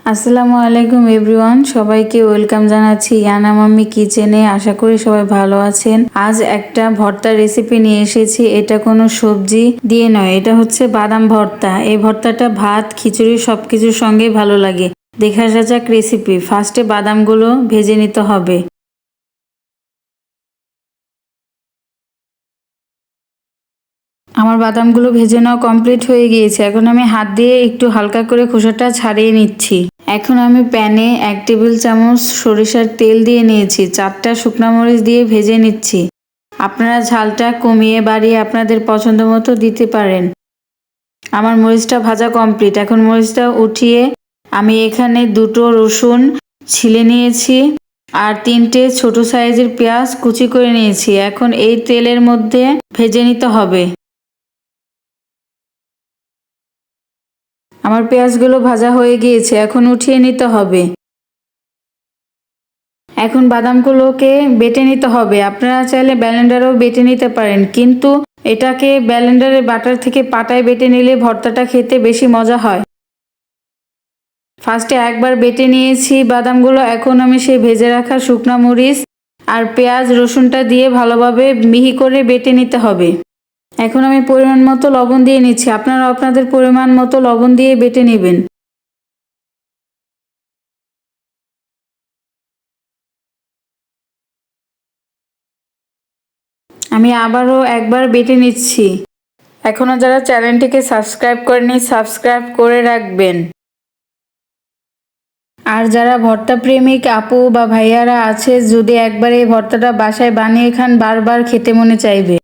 আসসালামু আলাইকুম এভরিওয়ান, সবাইকে ওয়েলকাম জানাচ্ছি ইয়ানা মাম্মি কিচেনে। আশা করি সবাই ভালো আছেন। আজ একটা ভর্তা রেসিপি নিয়ে এসেছি। এটা কোনো সবজি দিয়ে নয়, এটা হচ্ছে বাদাম ভর্তা। এই ভর্তাটা ভাত, খিচুড়ি সবকিছুর সঙ্গেই ভালো লাগে। দেখা যাক রেসিপি। ফার্স্টে বাদামগুলো ভেজে নিতে হবে। আমার বাদামগুলো ভেজে নেওয়া কমপ্লিট হয়ে গিয়েছে। এখন আমি হাত দিয়ে একটু হালকা করে খোসাটা ছাড়িয়ে নিচ্ছি। এখন আমি প্যানে 1 টেবিল চামচ সরিষার তেল দিয়ে নিয়েছি। 4টা শুকনো মরিচ দিয়ে ভেজে নিচ্ছি। আপনারা ঝালটা কমিয়ে বাড়িয়ে আপনাদের পছন্দ মতো দিতে পারেন। আমার মরিচটা ভাজা কমপ্লিট। এখন মরিচটা উঠিয়ে আমি এখানে 2টো রসুন ছিলে নিয়েছি আর 3টে ছোট সাইজের পেঁয়াজ কুচি করে নিয়েছি। এখন এই তেলের মধ্যে ভেজে নিতে হবে। আমার পেঁয়াজগুলো ভাজা হয়ে গিয়েছে, এখন উঠিয়ে নিতে হবে। এখন বাদামগুলোকে বেটে নিতে হবে। আপনারা চাইলে ব্লেন্ডারেও বেটে নিতে পারেন, কিন্তু এটাকে ব্লেন্ডারে বাটার থেকে পাটায় বেটে নিলে ভর্তাটা খেতে বেশি মজা হয়। ফার্স্টে একবার বেটে নিয়েছি বাদামগুলো। এখন আমি সেই ভেজে রাখা শুকনা মরিচ আর পেঁয়াজ রসুনটা দিয়ে ভালোভাবে মিহি করে বেটে নিতে হবে। এখন আমি পরিমাণ মতো লবণ দিয়ে নিচ্ছি। আপনারা আপনাদের পরিমাণ মতো লবণ দিয়ে বেটে নেবেন। আমি আবারও একবার বেটে নিচ্ছি। এখনও যারা চ্যানেলটিকে সাবস্ক্রাইব করেনি, সাবস্ক্রাইব করে রাখবেন। আর যারা ভর্তা প্রেমিক আপু বা ভাইয়ারা আছে, যদি একবার এই ভর্তাটা বাসায় বানিয়ে খান, বারবার খেতে মনে চাইবে।